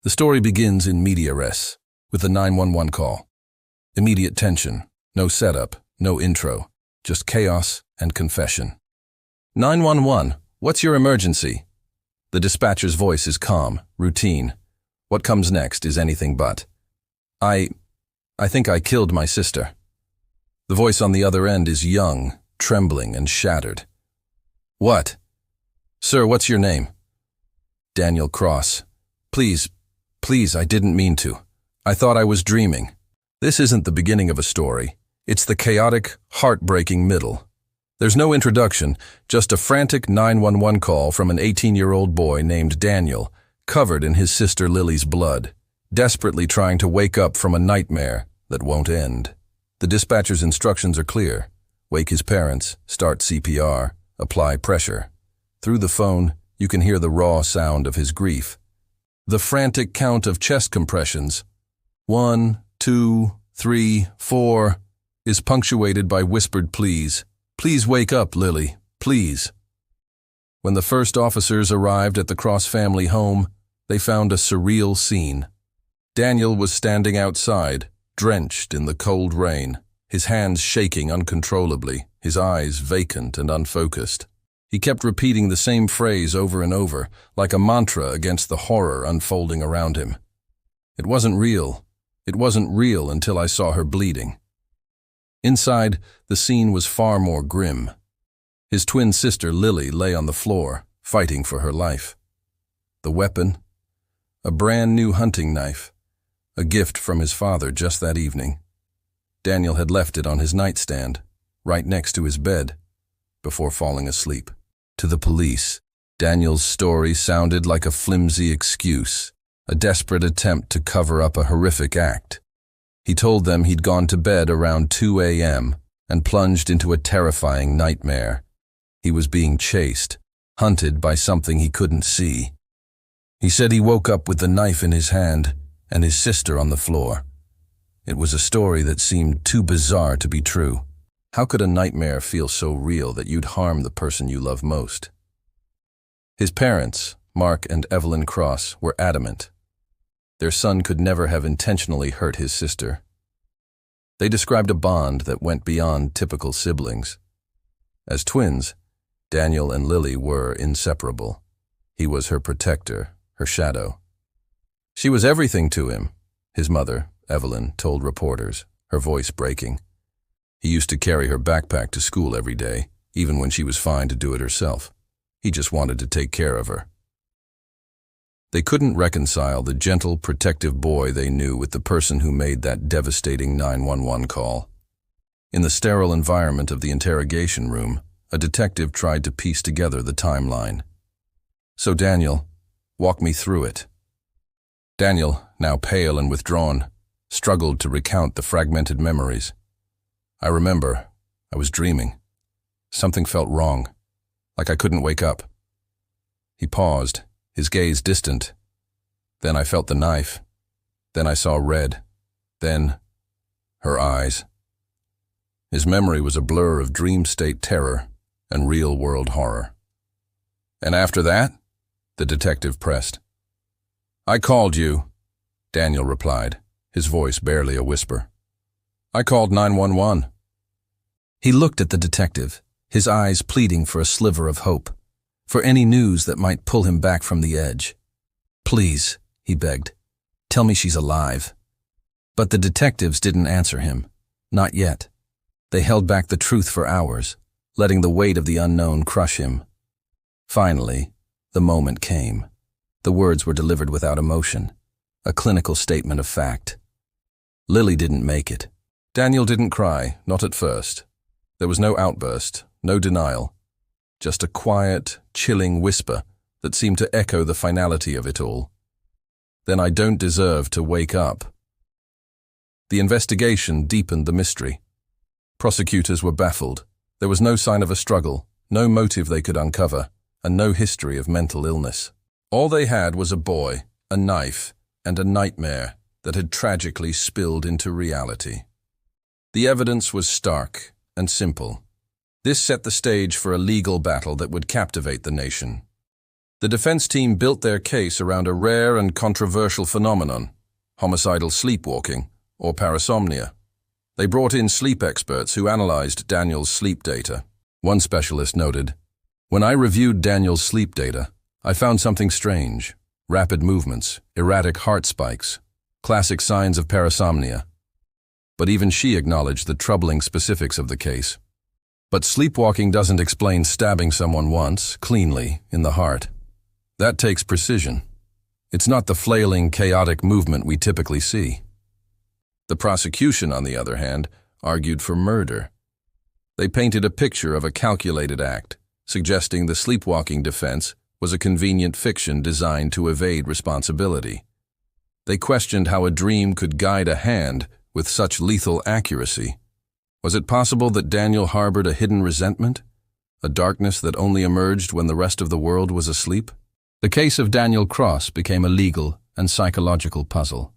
The story begins in media res, with a 911 call. Immediate tension, no setup, no intro, just chaos and confession. 911, what's your emergency? The dispatcher's voice is calm, routine. What comes next is anything but. I think I killed my sister. The voice on the other end is young, trembling, and shattered. What? Sir, what's your name? Daniel Cross. Please, I didn't mean to. I thought I was dreaming. This isn't the beginning of a story. It's the chaotic, heartbreaking middle. There's no introduction, just a frantic 911 call from an 18-year-old boy named Daniel, covered in his sister Lily's blood, desperately trying to wake up from a nightmare that won't end. The dispatcher's instructions are clear. Wake his parents, start CPR, apply pressure. Through the phone, you can hear the raw sound of his grief. The frantic count of chest compressions, 1, 2, 3, 4, is punctuated by whispered pleas. Please wake up, Lily, please. When the first officers arrived at the Cross family home, they found a surreal scene. Daniel was standing outside, drenched in the cold rain, his hands shaking uncontrollably, his eyes vacant and unfocused. He kept repeating the same phrase over and over, like a mantra against the horror unfolding around him. It wasn't real. It wasn't real until I saw her bleeding. Inside, the scene was far more grim. His twin sister Lily lay on the floor, fighting for her life. The weapon? A brand new hunting knife, a gift from his father just that evening. Daniel had left it on his nightstand, right next to his bed, before falling asleep. To the police, Daniel's story sounded like a flimsy excuse, a desperate attempt to cover up a horrific act. He told them he'd gone to bed around 2 a.m. and plunged into a terrifying nightmare. He was being chased, hunted by something he couldn't see. He said he woke up with the knife in his hand and his sister on the floor. It was a story that seemed too bizarre to be true. How could a nightmare feel so real that you'd harm the person you love most? His parents, Mark and Evelyn Cross, were adamant. Their son could never have intentionally hurt his sister. They described a bond that went beyond typical siblings. As twins, Daniel and Lily were inseparable. He was her protector, her shadow. She was everything to him, his mother, Evelyn, told reporters, her voice breaking. He used to carry her backpack to school every day, even when she was fine to do it herself. He just wanted to take care of her. They couldn't reconcile the gentle, protective boy they knew with the person who made that devastating 911 call. In the sterile environment of the interrogation room, a detective tried to piece together the timeline. So Daniel, walk me through it. Daniel, now pale and withdrawn, struggled to recount the fragmented memories. I remember, I was dreaming. Something felt wrong, like I couldn't wake up. He paused, his gaze distant. Then I felt the knife. Then I saw red. Then, her eyes. His memory was a blur of dream state terror and real-world horror. And after that? The detective pressed. I called you, Daniel replied, his voice barely a whisper. I called 911. He looked at the detective, his eyes pleading for a sliver of hope, for any news that might pull him back from the edge. Please, he begged, tell me she's alive. But the detectives didn't answer him. Not yet. They held back the truth for hours, letting the weight of the unknown crush him. Finally, the moment came. The words were delivered without emotion, a clinical statement of fact. Lily didn't make it. Daniel didn't cry, not at first. There was no outburst, no denial, just a quiet, chilling whisper that seemed to echo the finality of it all. Then I don't deserve to wake up. The investigation deepened the mystery. Prosecutors were baffled. There was no sign of a struggle, no motive they could uncover, and no history of mental illness. All they had was a boy, a knife, and a nightmare that had tragically spilled into reality. The evidence was stark and simple. This set the stage for a legal battle that would captivate the nation. The defense team built their case around a rare and controversial phenomenon, homicidal sleepwalking, or parasomnia. They brought in sleep experts who analyzed Daniel's sleep data. One specialist noted, "When I reviewed Daniel's sleep data, I found something strange. Rapid movements, erratic heart spikes, classic signs of parasomnia." But even she acknowledged the troubling specifics of the case. But sleepwalking doesn't explain stabbing someone once, cleanly, in the heart. That takes precision. It's not the flailing, chaotic movement we typically see. The prosecution, on the other hand, argued for murder. They painted a picture of a calculated act, suggesting the sleepwalking defense was a convenient fiction designed to evade responsibility. They questioned how a dream could guide a hand with such lethal accuracy. Was it possible that Daniel harbored a hidden resentment, a darkness that only emerged when the rest of the world was asleep? The case of Daniel Cross became a legal and psychological puzzle.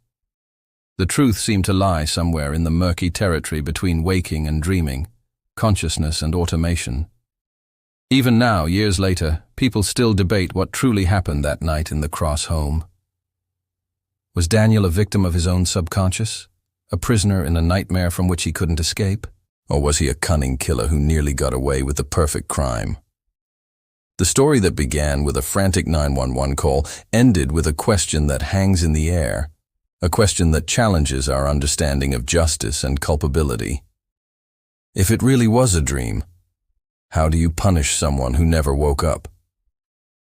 The truth seemed to lie somewhere in the murky territory between waking and dreaming, consciousness and automation. Even now, years later, people still debate what truly happened that night in the Cross home. Was Daniel a victim of his own subconscious, a prisoner in a nightmare from which he couldn't escape? Or was he a cunning killer who nearly got away with the perfect crime? The story that began with a frantic 911 call ended with a question that hangs in the air, a question that challenges our understanding of justice and culpability. If it really was a dream, how do you punish someone who never woke up?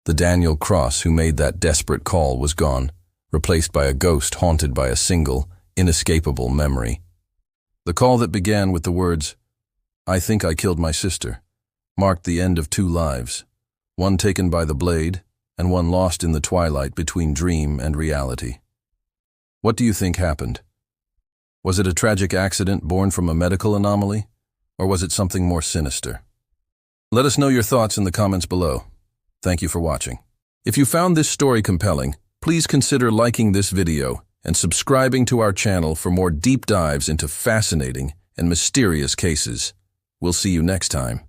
The Daniel Cross who made that desperate call was gone, replaced by a ghost haunted by a single, inescapable memory. The call that began with the words, "I think I killed my sister," marked the end of two lives, one taken by the blade and one lost in the twilight between dream and reality. What do you think happened? Was it a tragic accident born from a medical anomaly, or was it something more sinister? Let us know your thoughts in the comments below. Thank you for watching. If you found this story compelling, please consider liking this video and subscribing to our channel for more deep dives into fascinating and mysterious cases. We'll see you next time.